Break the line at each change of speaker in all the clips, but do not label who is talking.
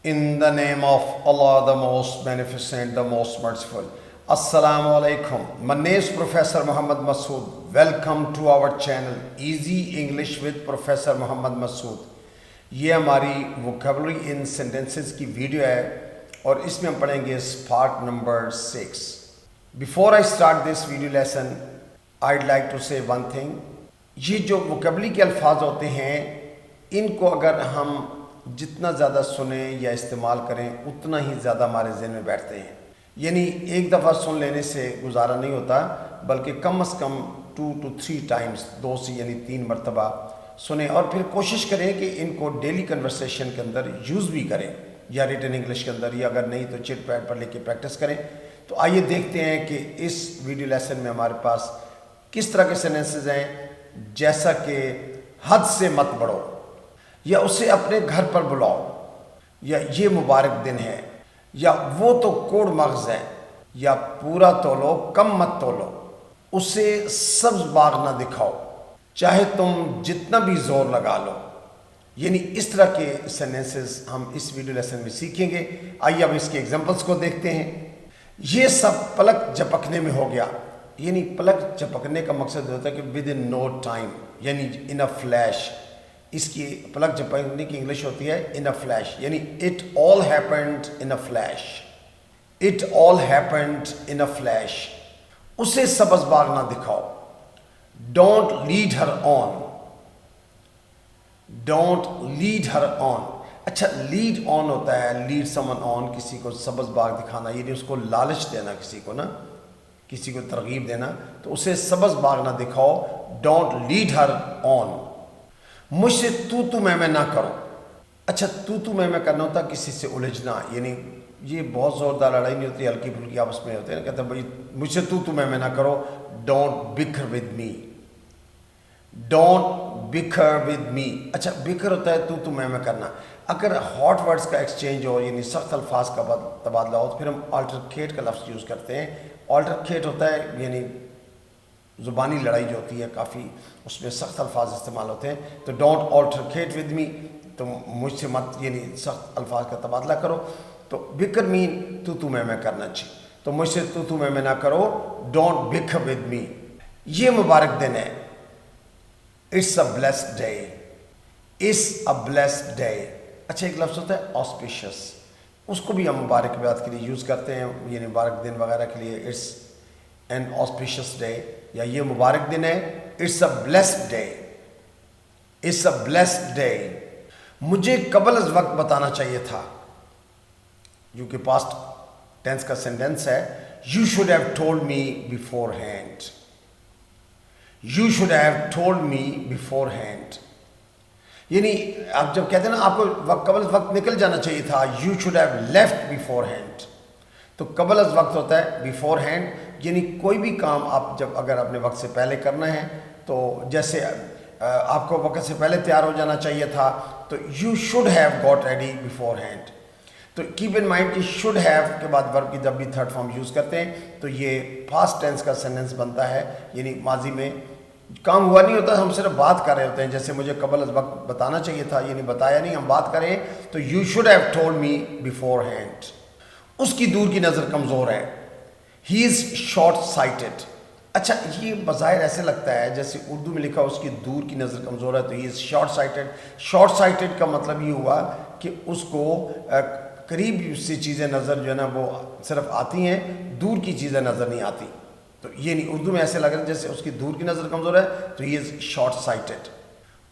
In the name of Allah, the most beneficent, the most merciful. Assalamu alaikum. My name is Professor Muhammad Masood. Welcome to our channel Easy English with Professor Muhammad Masood. یہ ہماری vocabulary in sentences کی video ہے اور اس میں ہم پڑھیں گے part number 6. Before I start this video lesson, I'd like to say one thing. یہ جو vocabulary کے الفاظ ہوتے ہیں ان کو اگر ہم جتنا زیادہ سنیں یا استعمال کریں اتنا ہی زیادہ ہمارے ذہن میں بیٹھتے ہیں. یعنی ایک دفعہ سن لینے سے گزارا نہیں ہوتا بلکہ کم از کم 2 to 3 times 2 سے یعنی 3 مرتبہ سنیں اور پھر کوشش کریں کہ ان کو ڈیلی کنورسیشن کے اندر یوز بھی کریں یا ریٹن انگلش کے اندر یا اگر نہیں تو چٹ پیڈ پر لے کے پریکٹس کریں. تو آئیے دیکھتے ہیں کہ اس ویڈیو لیسن میں ہمارے پاس کس طرح کے سینٹنسز ہیں جیسا کہ حد سے مت بڑھو یا اسے اپنے گھر پر بلاؤ یا یہ مبارک دن ہے یا وہ تو کوڑ مغز ہے یا پورا تولو کم مت تولو اسے سبز باغ نہ دکھاؤ چاہے تم جتنا بھی زور لگا لو. یعنی اس طرح کے سینٹنسز ہم اس ویڈیو لیسن میں سیکھیں گے. آئیے اب اس کے ایگزامپلس کو دیکھتے ہیں. یہ سب پلک جھپکنے میں ہو گیا. یعنی پلک جھپکنے کا مقصد ہوتا ہے کہ ود ان نو ٹائم یعنی ان اے فلیش. اس کی پلک جھپکنے کی انگلش ہوتی ہے ان اے فلیش یعنی it all happened in a flash. It all happened in a flash. اسے سبز باغ نہ دکھاؤ. Don't lead her on. Don't lead her on. اچھا لیڈ آن ہوتا ہے لیڈ سمن آن کسی کو سبز باغ دکھانا یعنی اس کو لالچ دینا کسی کو نا کسی کو ترغیب دینا تو اسے سبز باغ نہ دکھاؤ. ڈونٹ لیڈ ہر آن. مجھ سے تو میں نہ کرو. اچھا تو میں کرنا ہوتا کسی سے الجھنا یعنی یہ بہت زوردار لڑائی نہیں ہوتی ہلکی پھلکی آپس میں ہوتے ہیں کہتے ہیں بھائی مجھ سے تو میں نہ کرو. Don't bicker with me. Don't bicker with me. اچھا بکر ہوتا ہے تو میں کرنا. اگر ہاٹ ورڈز کا ایکسچینج ہو یعنی سخت الفاظ کا تبادلہ ہو تو پھر ہم آلٹرکیٹ کا لفظ یوز کرتے ہیں. آلٹرکیٹ ہوتا ہے یعنی زبانی لڑائی جو ہوتی ہے کافی اس میں سخت الفاظ استعمال ہوتے ہیں. تو ڈونٹ آلٹرکیٹ ود می تو مجھ سے مت یعنی سخت الفاظ کا تبادلہ کرو. تو بکر مین تو میں کرنا چاہیے. تو مجھ سے تو میں نہ کرو. Don't bicker with me. یہ مبارک دن ہے. It's a blessed day. It's a blessed day. اچھا ایک لفظ ہوتا ہے آسپیشس. اس کو بھی ہم مبارک بات کے لیے یوز کرتے ہیں یعنی مبارک دن وغیرہ کے لیے. اٹس این آسپیشس ڈے یا یہ مبارک دن ہے. It's a blessed day. It's a blessed day. مجھے قبل از وقت بتانا چاہیے تھا جو کہ پاسٹ ٹینس کا سینٹینس ہے. You should have told me beforehand. You should have told me beforehand. یعنی آپ جب کہتے ہیں نا آپ کو قبل از وقت نکل جانا چاہیے تھا. You should have left before hand. تو قبل از وقت ہوتا ہے بیفور ہینڈ یعنی کوئی بھی کام آپ جب اگر اپنے وقت سے پہلے کرنا ہے تو جیسے آپ کو وقت سے پہلے تیار ہو جانا چاہیے تھا تو you should have got ready before hand. تو کیپ ان مائنڈ کہ شوڈ ہیو کے بعد ورب کی جب بھی تھرڈ فارم یوز کرتے ہیں تو یہ پاسٹ ٹینس کا سینٹنس بنتا ہے یعنی ماضی میں کام ہوا نہیں ہوتا ہم صرف بات کر رہے ہوتے ہیں. جیسے مجھے قبل از وقت بتانا چاہیے تھا یعنی بتایا نہیں ہم بات کریں تو you should have told me beforehand. اس کی دور کی نظر کمزور ہے. He is short sighted. اچھا یہ بظاہر ایسے لگتا ہے جیسے اردو میں لکھا اس کی دور کی نظر کمزور ہے تو he is short sighted. Short sighted کا مطلب یہ ہوا کہ اس کو قریب سے چیزیں نظر جو ہے نا وہ صرف آتی ہیں دور کی چیزیں نظر نہیں آتی. تو یہ نہیں اردو میں ایسے لگ رہا ہے جیسے اس کی دور کی نظر کمزور ہے تو ہی از شارٹ سائٹڈ.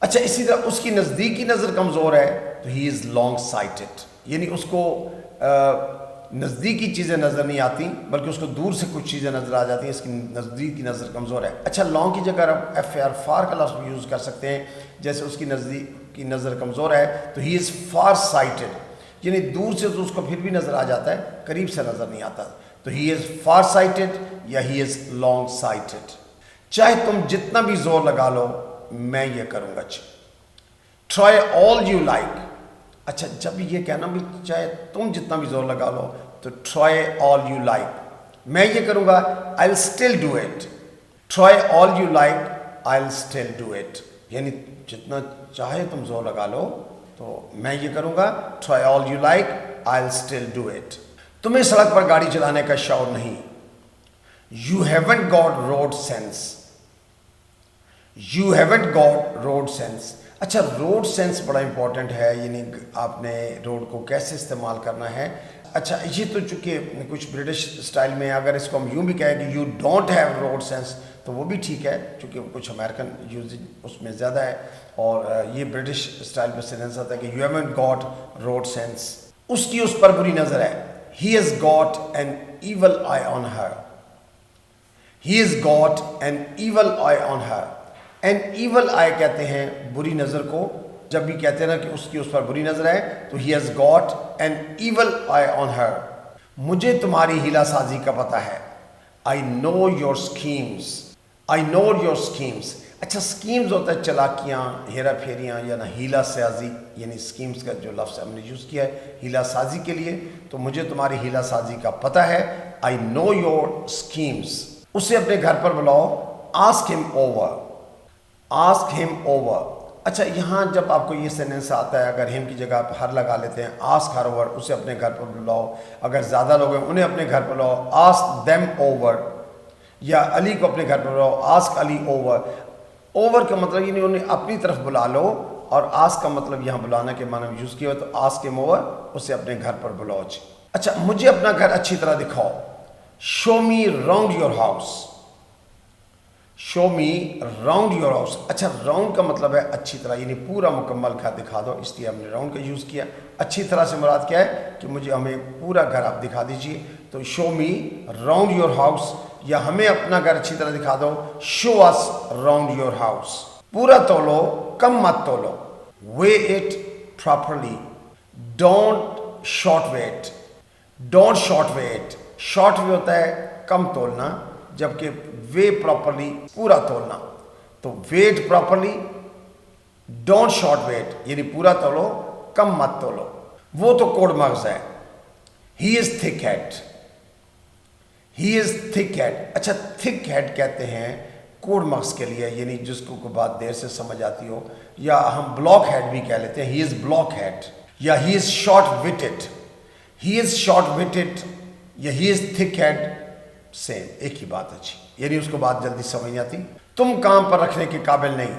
اچھا اسی طرح اس کی نزدیک کی نظر کمزور ہے تو ہی از لانگ سائٹڈ یعنی اس کو نزدیکی چیزیں نظر نہیں آتی بلکہ اس کو دور سے کچھ چیزیں نظر آ جاتی ہیں. اس کی نزدیک کی نظر کمزور ہے. اچھا لانگ کی جگہ آپ ایف آر فار کا لفظ یوز کر سکتے ہیں. جیسے اس کی نزدیک کی نظر کمزور ہے تو ہی از فار سائٹڈ یعنی دور سے تو اس کو پھر بھی نظر آ جاتا ہے قریب سے نظر نہیں آتا. تو ہی از فار سائٹڈ یا ہی از لانگ سائٹڈ. چاہے تم جتنا بھی زور لگا لو میں یہ کروں گا. Try all you like. اچھا جب یہ کہنا بھی چاہے تم جتنا بھی زور لگا لو تو ٹرائی آل یو لائک. میں یہ کروں گا I will still do it. Try all you like I will still do it یعنی جتنا چاہے تم زور لگا لو تو میں یہ کروں گا, try all you like, I'll still do it. تمہیں سڑک پر گاڑی چلانے کا شعور نہیں. You haven't got road sense. You haven't got road sense. اچھا, روڈ سینس بڑا امپورٹنٹ ہے, یعنی آپ نے روڈ کو کیسے استعمال کرنا ہے. اچھا, یہ تو چونکہ کچھ برٹش اسٹائل میں اگر اس کو ہم یوں بھی کہیں کہ you don't have road sense تو وہ بھی ٹھیک ہے, چونکہ کچھ امریکن یوز اس میں زیادہ ہے, اور یہ برٹش اسٹائل میں سینس آتا ہے کہ you haven't got road sense. اس کی اس پر بری نظر ہے. He has got an evil eye on her. He has got an evil eye on her. An evil eye کہتے ہیں بری نظر کو. جب بھی کہتے ہیں نا کہ اس کی اس پر بری نظر ہے تو he has got an evil eye on her. مجھے تمہاری ہیلا سازی کا پتہ ہے. I know your schemes. I know your schemes. اچھا, سکیمز ہوتا ہے چلاکیاں, ہیرا پھیریاں, یا نا ہیلا سازی, یعنی سکیمز کا جو لفظ ہم نے یوز کیا ہے ہیلا سازی کے لیے, تو مجھے تمہاری ہیلا سازی کا پتہ ہے. I know your schemes. اسے اپنے گھر پر بلاؤ. Ask him over. Ask him over. اچھا, یہاں جب آپ کو یہ سینٹنس آتا ہے, اگر ہم کی جگہ آپ ہر لگا لیتے ہیں, ask her over, اسے اپنے گھر پر بلاؤ. اگر زیادہ لوگ ہیں انہیں اپنے گھر پر بلاؤ, ask them over. یا علی کو اپنے گھر پر بلاؤ, ask علی over. اوور کا مطلب یعنی انہیں اپنی طرف بلا لو, اور آسک کا مطلب یہاں بلانا کے معنی میں یوز کیا ہوا, تو آسک ہم اوور, اسے اپنے گھر پر بلاؤ. اچھا, مجھے اپنا گھر اچھی طرح دکھاؤ. Show me round your house. Show me round your house. اچھا, راؤنڈ کا مطلب ہے اچھی طرح, یعنی پورا مکمل گھر دکھا دو, اس لیے ہم نے راؤنڈ کا یوز کیا. اچھی طرح سے مراد کیا ہے کہ مجھے ہمیں پورا گھر آپ دکھا دیجئے, تو show me round your house, یا ہمیں اپنا گھر اچھی طرح دکھا دو, show us round your house. پورا تولو, کم مت تولو. Weigh it properly. Don't short weight. Don't short weight. Short weight ہوتا ہے کم تولنا, جبکہ وے پراپرلی پورا تولنا. تو weight properly, don't short weight یعنی پورا تولو, کم مت تولو. وہ تو کوڑ مغز ہے. ہی از تھک ہیڈ. ہی از تھک ہیڈ. اچھا, تھک ہیڈ کہتے ہیں کوڑ مغز کے لیے, یعنی جس کو کوئی بات دیر سے سمجھ آتی ہو, یا ہم بلاک ہیڈ بھی کہہ لیتے ہیں. ہی از بلاک ہیڈ, یا ہی is short وٹڈ. He is short وٹڈ یا ہی از تھک ہیڈ, سیم ایک ہی بات اچھی, یعنی اس کو بات جلدی سمجھ نہیں آتی. تم کام پر رکھنے کے قابل نہیں.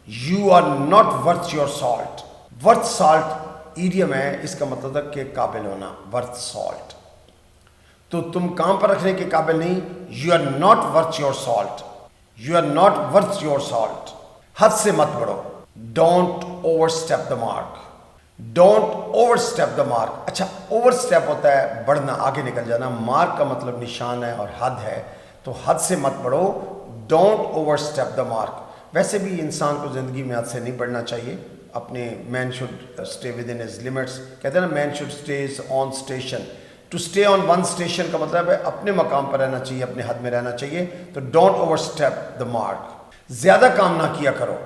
You are not worth your salt. Worth salt idiom ہے, اس کا مطلب ہے کہ قابل ہونا, ورتھ سالٹ. تو تم کام پر رکھنے کے قابل نہیں. You are not worth your salt. You are not worth your salt. حد سے مت بڑھو. Don't overstep the mark. Don't overstep the mark. اچھا, اوور اسٹیپ ہوتا ہے بڑھنا, آگے نکل جانا. مارک کا مطلب نشان ہے اور حد ہے, تو حد سے مت بڑھو. Don't overstep the mark. ویسے بھی انسان کو زندگی میں حد سے نہیں بڑھنا چاہیے. اپنے man should stay with in his limits. کہتے ہیں نا, man should stays on station. To stay on one station کا مطلب ہے اپنے مقام پر رہنا چاہیے, اپنے حد میں رہنا چاہیے. تو don't overstep the mark. زیادہ کام نہ کیا کرو.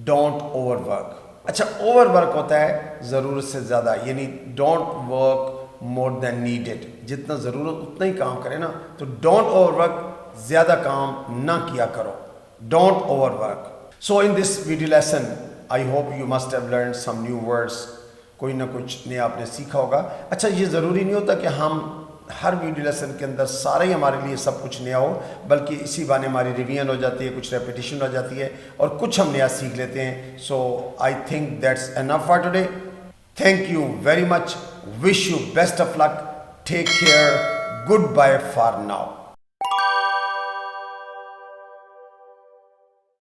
Don't overwork. اچھا, اوور ورک ہوتا ہے ضرورت سے زیادہ, یعنی don't work more than needed. جتنا ضرورت اتنا ہی کام کرے نا. تو ڈونٹ اوور ورک, زیادہ کام نہ کیا کرو. Don't over work. So in this video lesson I hope you must have learned some new words. کوئی نہ کچھ نیا آپ نے سیکھا ہوگا. اچھا, یہ ضروری نہیں ہوتا کہ ہم ہر ویڈیو لیسن کے اندر سارا ہی ہمارے لیے سب کچھ نیا ہو, بلکہ اسی بہانے ہماری ریویژن ہو جاتی ہے, کچھ ریپیٹیشن ہو جاتی ہے, اور کچھ ہم نیا سیکھ لیتے ہیں. So I think that's enough for ٹوڈے. Thank you very much. Wish you best of luck. Take care. Goodbye for now.